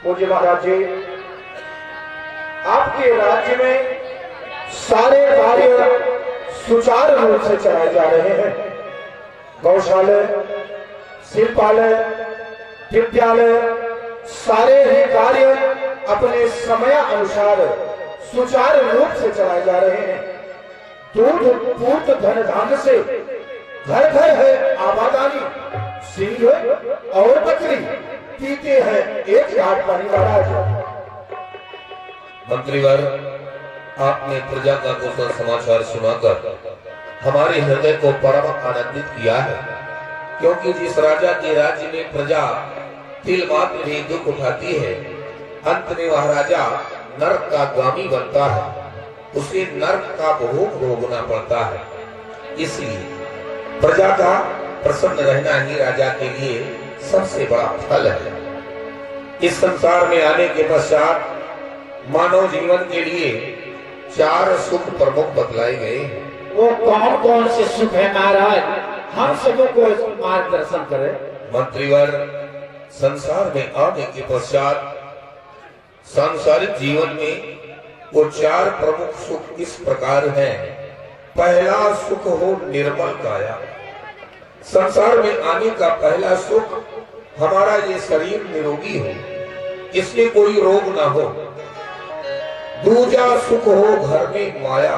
पूज्य महाराज जी, आपके राज्य में सारे कार्य सुचारू रूप से चलाए जा रहे हैं। गौशाला, शिल्पालय, विद्यालय सारे ही कार्य अपने समय अनुसार सुचारू रूप से चलाए जा रहे हैं। दूध पूत धन धान्य से घर घर है आबादानी, सिंह और बकरी पीते हैं एक घाट पानी महाराज। मंत्रीवर, आपने प्रजा का कुशल समाचार सुनाकर हमारे हृदय को परम आनंदित किया है, क्योंकि जिस राजा के राज्य में प्रजा तिल मात्र भी दुख उठाती है, अंत में वह राजा नरक का गामी बनता है, उसे नरक का भोग भोगना पड़ता है। इसलिए प्रजा का प्रसन्न रहना ही राजा के लिए सबसे बड़ा फल है। इस संसार में आने के पश्चात मानव जीवन के लिए 4 सुख प्रमुख बतलाए गए हैं। वो कौन कौन से सुख है महाराज, हम सबों को मार्गदर्शन करें। मंत्रीवर, संसार में आने के पश्चात सांसारिक जीवन में वो 4 प्रमुख सुख इस प्रकार हैं। पहला सुख हो निर्मल काया। संसार में आने का पहला सुख हमारा ये शरीर निरोगी हो, इसमें कोई रोग ना हो। दूजा सुख हो घर में माया।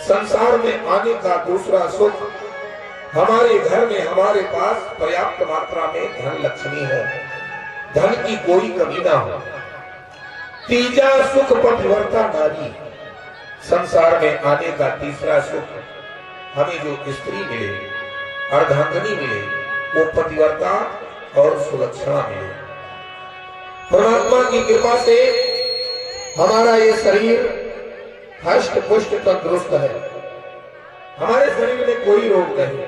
संसार में आने का दूसरा सुख हमारे घर में हमारे पास पर्याप्त मात्रा में धन लक्ष्मी हो, धन की कोई कमी ना हो। तीजा सुख पतिव्रता नारी। संसार में आने का तीसरा सुख हमें जो स्त्री मिले, अर्धांगिनी मिले, वो पतिव्रता और सुलक्षणा मिले। परमात्मा की कृपा से हमारा ये शरीर हष्ट पुष्ट तंदुरुस्त है, हमारे शरीर में कोई रोग नहीं।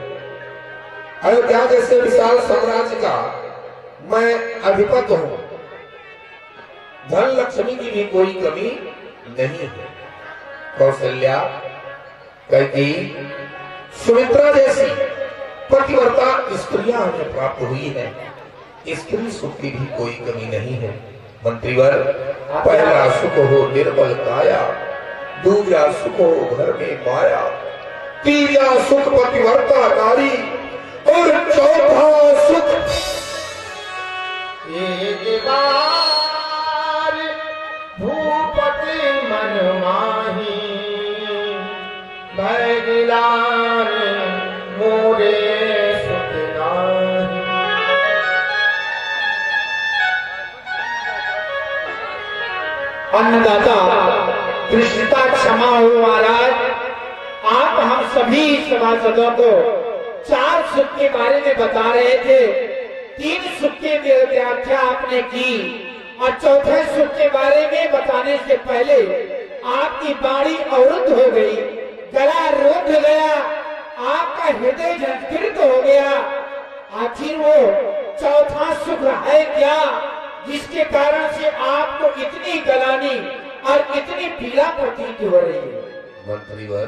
अयोध्या जैसे विशाल साम्राज्य का मैं अधिपति हूं, धन लक्ष्मी की भी कोई कमी नहीं है। कौशल्या, कैकेयी, सुमित्रा जैसी पतिव्रता स्त्रियां हमें प्राप्त हुई है, स्त्री सुख की भी कोई कमी नहीं है। मंत्रीवर, पहला सुख हो निर्मल काया, दूसरा सुख हो घर में माया, तीसरा सुख पतिव्रता नारी और चौथा सुख एक बार भूपति मन माही, भय गिलार मोरे सुख नाही। अन्नदाता कृष्णता क्षमा हो महाराज, आप हम सभी सभासदों को 4 सुख के बारे में बता रहे थे। 3 सुख की व्याख्या आपने की और चौथे सुख के बारे में बताने से पहले आपकी वाणी अवरुद्ध हो गई, गला रुंध गया, आपका हृदय झंझृत हो गया। आखिर वो चौथा सुख है क्या, जिसके कारण से आपको इतनी गलानी और इतनी पीड़ा प्रतीत हो रही है? मंत्रीवर,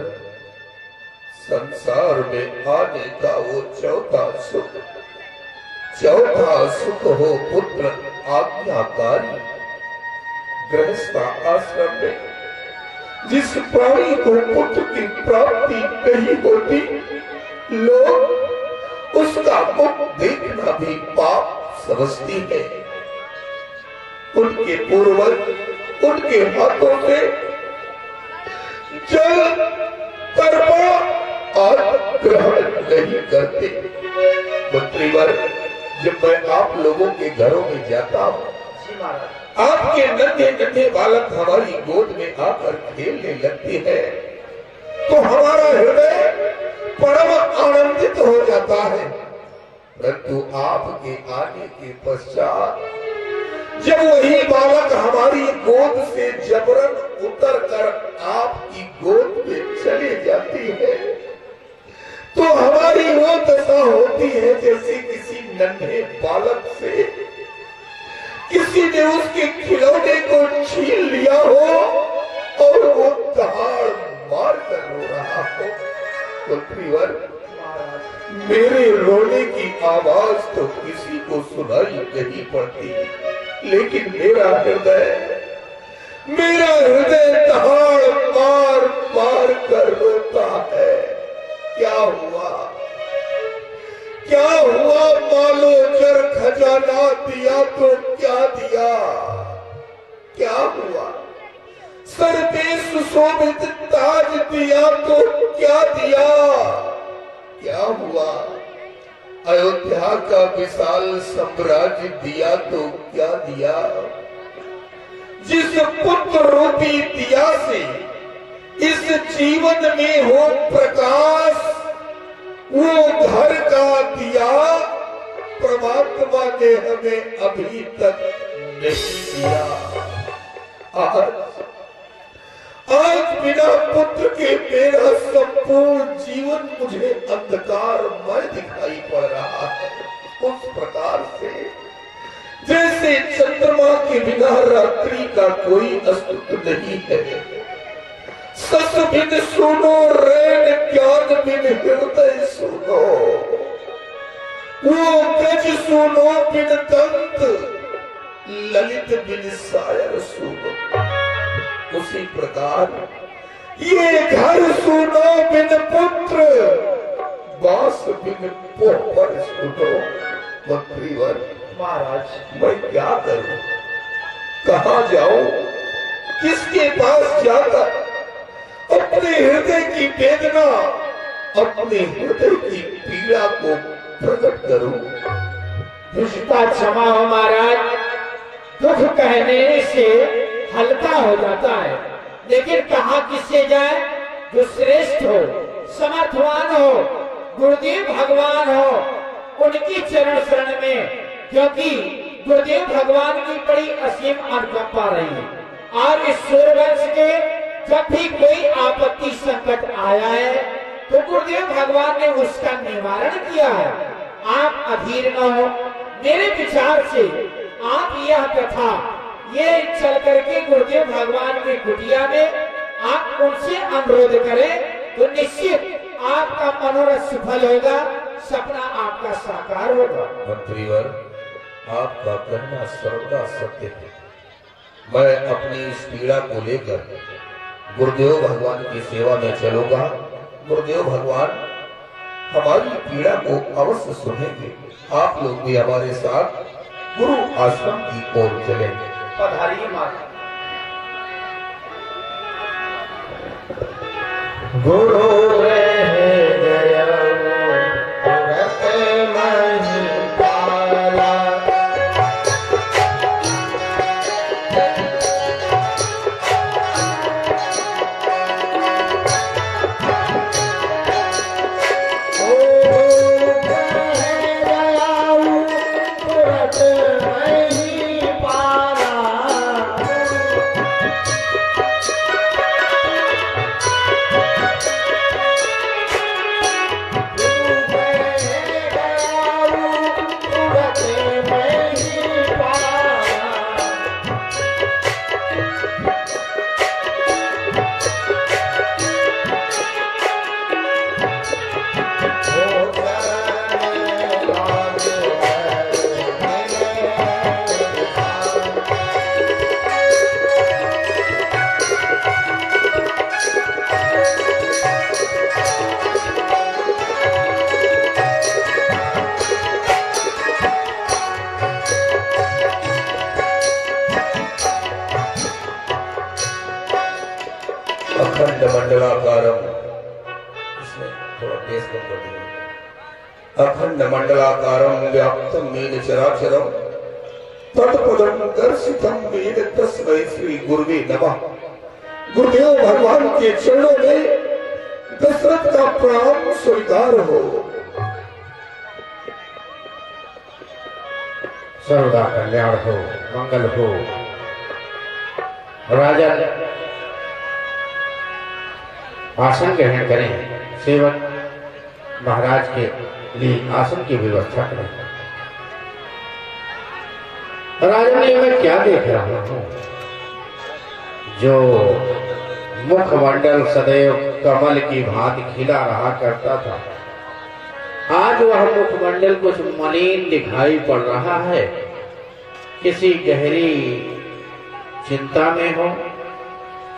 संसार में आने का वो चौथा सुख हो पुत्र आज्ञाकारी। गृहस्थ आश्रम में जिस प्राणी को पुत्र की प्राप्ति नहीं होती, लोग उसका मुख देखना भी पाप समझती है। उनके पूर्वज उनके हाथों से जल तर्पण और ग्रहण नहीं करते। मंत्रीवर, जब मैं आप लोगों के घरों में जाता हूँ, आपके नन्हे नन्हे बालक हमारी गोद में आकर खेलने लगते हैं, तो हमारा हृदय परम आनंदित हो जाता है। परंतु आपके आने के पश्चात जब वही बालक हमारी गोद से जबरन उतरकर आपकी गोद में चले जाती है, तो हमारी वो दशा होती है जैसे किसी नन्हे बालक से किसी ने उसके खिलौने को छीन लिया हो और वो दहाड़ मार कर रो रहा हो। मंत्रीवर, मेरे रोने की आवाज तो किसी को सुनाई नहीं पड़ती, लेकिन मेरा हृदय दहाड़ मार मार कर रोता है। क्या हुआ? क्या हुआ मालो जर खजाना दिया तो क्या दिया, क्या हुआ सर पे सुशोभित ताज दिया तो क्या दिया, क्या हुआ अयोध्या का विशाल साम्राज्य दिया तो क्या दिया। जिस पुत्र रूपी दिया से इस जीवन में हो प्रकाश, वो घर का दिया परमात्मा ने हमें अभी तक नहीं दिया। आज बिना पुत्र के मेरा संपूर्ण जीवन मुझे अंधकारमय दिखाई पड़ रहा है। उस प्रकार से जैसे चंद्रमा के बिना रात्रि का कोई अस्तित्व नहीं है। सस बिन सुनो रैन ज्ञान बिन हृदय सुनो, वो गज सुनो बिन दंत ललित बिन सायर सुनो। उसी प्रकार ये घर सुनो बिन पुत्र, बास बिन पोपर सुनो। मंत्रीवर महाराज मैं क्या करूं, कहां जाऊं, किसके पास जाकर अपने हृदय की वेदना, अपने हृदय की पीड़ा को प्रकट करूं। दुष्टा क्षमा हो महाराज, दुख कहने से हल्का हो जाता है, लेकिन कहा किससे जाए जो श्रेष्ठ हो, समर्थवान हो, गुरुदेव भगवान हो, उनकी चरण शरण में, क्योंकि गुरुदेव भगवान की बड़ी असीम अनुकंपा रही है। और इस सूर्यवंश के जब भी कोई आपत्ति संकट आया है तो गुरुदेव भगवान ने उसका निवारण किया है। आप अधीर न हो, मेरे विचार से आप यह कथा ये चल करके गुरुदेव भगवान की कुटिया में आप उनसे अनुरोध करें तो निश्चित आपका मनोरथ सफल होगा, सपना आपका साकार होगा। मंत्रीवर आपका कहना सर्वदा सत्य है। मैं अपनी इस पीड़ा को लेकर गुरुदेव भगवान की सेवा में चलूंगा। गुरुदेव भगवान हमारी पीड़ा को अवश्य सुनेंगे। आप लोग भी हमारे साथ गुरु आश्रम की ओर चलेंगे। पधारिए माता। गुरु अखंड मंडलाकारम, इसमें थोड़ा बेस कम कर दीजिए। अखंड मंडलाकारम व्याप्तम मीन चराचरम तत्पदम दर्शितम वेद तस्मै श्री गुरुवे नमः। गुरुदेव भगवान के चरणों में दशरथ का प्रणाम स्वीकार हो। सर्वदा कल्याण हो, मंगल हो। राजा आसन ग्रहण करें, सेवक महाराज के लिए आसन की व्यवस्था करें। राजा ने मैं क्या देख रहा हूं, जो मुखमंडल सदैव कमल की भांति खिला रहा करता था, आज वह मुखमंडल कुछ मलिन दिखाई पड़ रहा है। किसी गहरी चिंता में हो,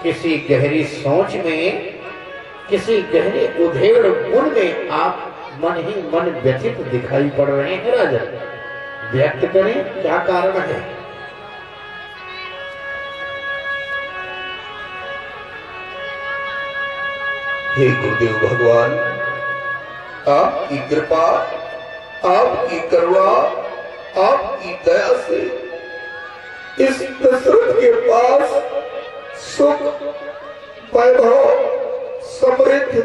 किसी गहरी सोच में, किसी गहरे उधेड़ गुण में आप मन ही मन व्यथित दिखाई पड़ रहे हैं राजन। व्यक्त करें क्या कारण है। हे गुरुदेव भगवान, आपकी कृपा, आपकी करुणा, आपकी दया से इस दशरथ के पास सुख, वैभव, समृद्धि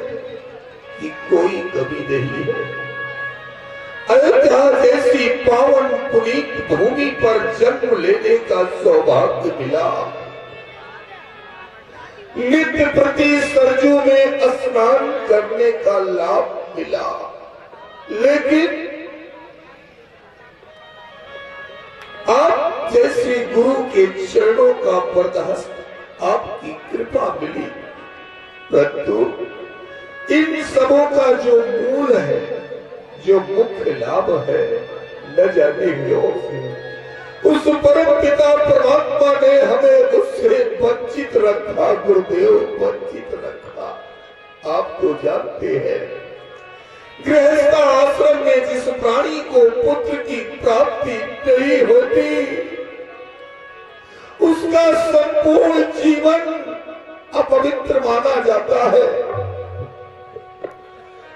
की कोई कमी नहीं है। अयोध्या जैसी पावन पुनीत भूमि पर जन्म लेने का सौभाग्य मिला। नित्य प्रति सरजू में स्नान करने का लाभ मिला, लेकिन आप जैसे गुरु के चरणों का बरदहस्त आपकी कृपा मिली, परंतु इन सबों का जो मूल है, जो मुख्य लाभ है, न जाने क्यों उस परम पिता परमात्मा ने हमें उससे वंचित रखा। गुरुदेव, वंचित रखा। आप तो जानते हैं, गृहस्थ आश्रम में जिस प्राणी को पुत्र की प्राप्ति नहीं होती, उसका संपूर्ण जीवन अपवित्र माना जाता है।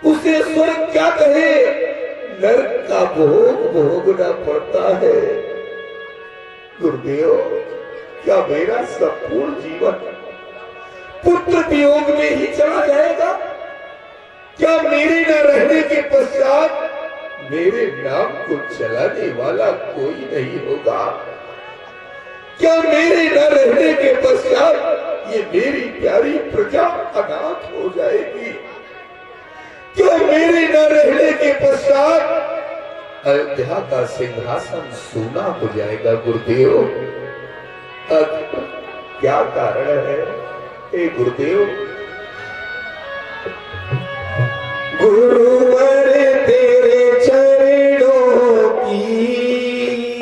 उसे स्वर्ग क्या कहे, नरक का भोग भोगना पड़ता है। गुरुदेव, क्या मेरा संपूर्ण जीवन पुत्र वियोग में ही चला जाएगा? क्या मेरे न रहने के पश्चात मेरे नाम को चलाने वाला कोई नहीं होगा? क्या मेरे न रहने के पश्चात ये मेरी प्यारी प्रजा अनाथ हो जाएगी? क्या मेरे न रहने के पश्चात अयोध्या का सिंहासन सूना हो जाएगा? गुरुदेव, अब क्या कारण है? हे गुरुदेव, गुरुवर तेरे चरणों की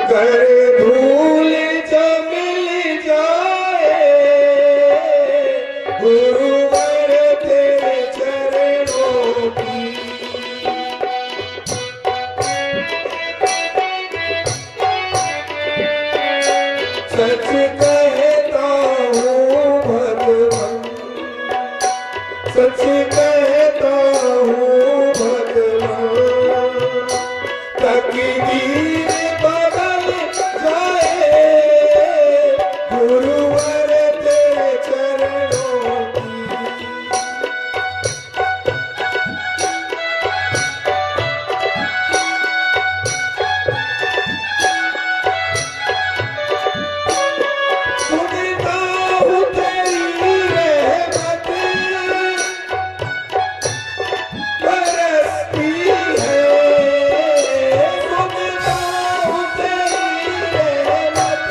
कर धूल जब मिल जाए, गुरुवर तेरे चरणों की सच कहता हूँ भगवान, सच कहता हूँ भगवान, तकदीर बदल जाए, गुरुवर तेरे चरणों की। सुनता हूँ तेरी रहमत बरसती है, सुनता हूँ तेरी रहमत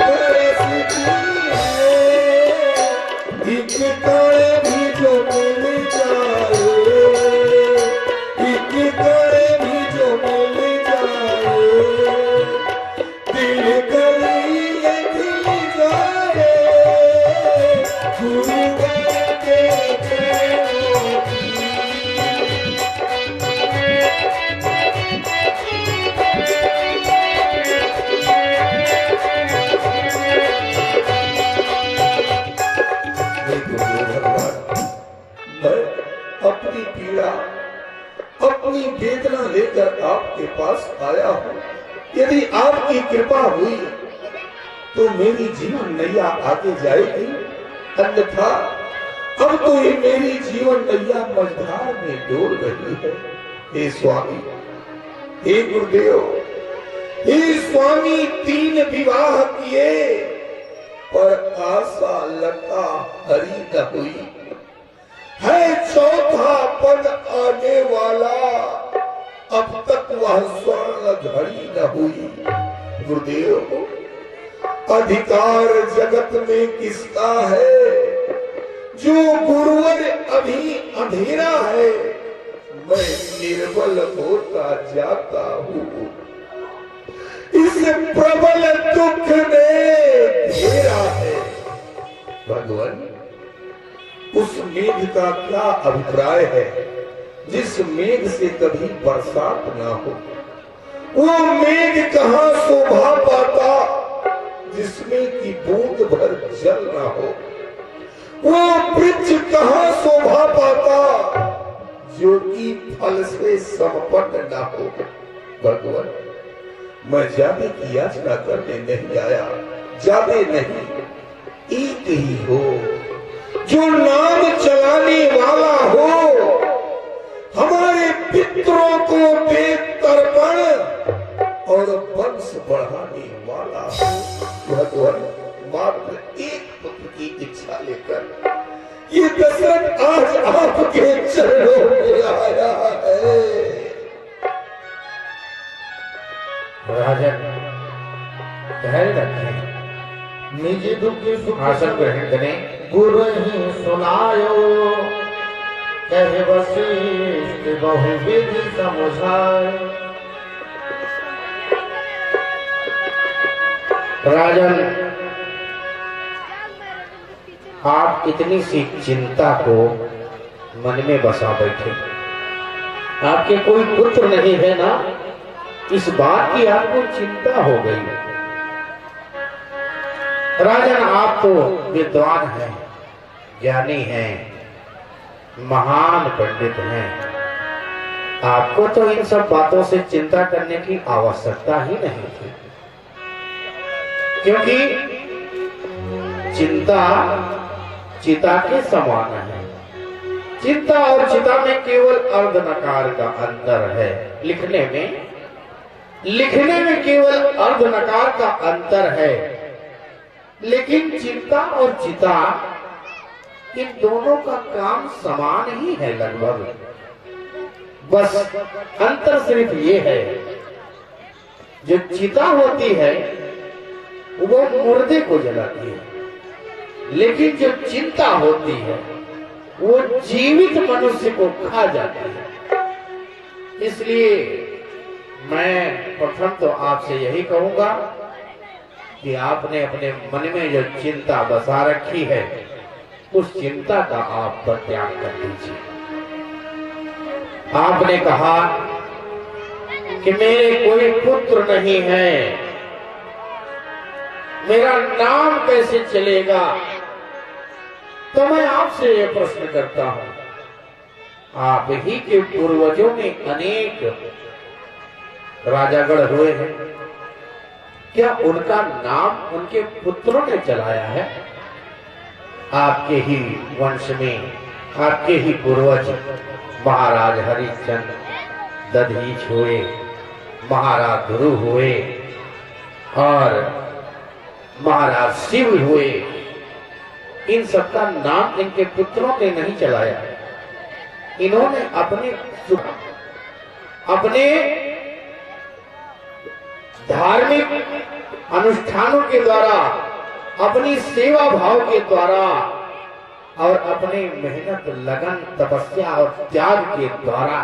बरसती है। एक कण भी जो मिल जाए, एक कण भी जो मिल जाए, दिल गलिए खिल जाए, गुरुवर तेरे चरणों की। हे गुरुदेव भगवान, मैं अपनी पीड़ा, अपनी वेदना लेकर आपके पास आया हूँ। यदि आपकी कृपा हुई तो मेरी जीवन नैया आगे जाएगी, अन्यथा अब तो ये मेरी जीवन नैया मझधार में डोल रही है। हे स्वामी, हे गुरुदेव, हे स्वामी, 3 विवाह किए पर आशा लता हरी न हुई, है 4था पद आने वाला, अब तक वह स्वर्ण घड़ी न हुई। गुरुदेव, अधिकार जगत में किसका है? जो गुरुवर अभी अंधेरा है, मैं निर्बल होता जाता हूँ। इस प्रबल दुख ने घेरा है। भगवान, उस मेघ का क्या अभिप्राय है जिस मेघ से कभी बरसात ना हो? वो मेघ कहाँ शोभा पाता जिसमें की बूंद भर जल ना हो? वो वृक्ष कहाँ शोभा पाता जो कि फल से संपन्न ना हो? भगवान, मैं जाने की याचना करने नहीं आया, जाने नहीं, एक ही हो जो नाम चलाने वाला हो, हमारे पितरों को वेद तर्पण और वंश बढ़ाने वाला हो। भगवान, मात्र एक पुत्र की इच्छा लेकर ये दशरथ आज आपके चरणों में आया है। राजन, धैर्य रखें, निज दुख आसन ग्रहण करें। गुरु ही सुनायो, कहे वशिष्ठ बहुविधि समुझाय। राजन, आप इतनी सी चिंता को मन में बसा बैठे। आपके कोई पुत्र नहीं है ना, इस बात की आपको चिंता हो गई। राजन, आप तो विद्वान हैं, ज्ञानी हैं, महान पंडित हैं। आपको तो इन सब बातों से चिंता करने की आवश्यकता ही नहीं थी, क्योंकि चिंता चिता के समान है। चिंता और चिता में केवल अर्ध नकार का अंतर है। लिखने में केवल अर्ध नकार का अंतर है, लेकिन चिंता और चिता इन दोनों का काम समान ही है लगभग। बस अंतर सिर्फ ये है, जो चिता होती है वो मुर्दे को जलाती है, लेकिन जो चिंता होती है वो जीवित मनुष्य को खा जाती है। इसलिए मैं प्रथम तो आपसे यही कहूंगा कि आपने अपने मन में जो चिंता बसा रखी है, उस चिंता का आप परित्याग कर दीजिए। आपने कहा कि मेरे कोई पुत्र नहीं है, मेरा नाम कैसे चलेगा? तो मैं आपसे यह प्रश्न करता हूं, आप ही के पूर्वजों में अनेक राजागण हुए हैं, क्या उनका नाम उनके पुत्रों ने चलाया है? आपके ही वंश में आपके ही पूर्वज महाराज हरिश्चंद्र, दधीच हुए, महाराज ध्रुव हुए और महाराज शिव हुए। इन सबका नाम इनके पुत्रों ने नहीं चलाया। इन्होंने अपने धार्मिक अनुष्ठानों के द्वारा, अपनी सेवा भाव के द्वारा और अपने मेहनत, लगन, तपस्या और त्याग के द्वारा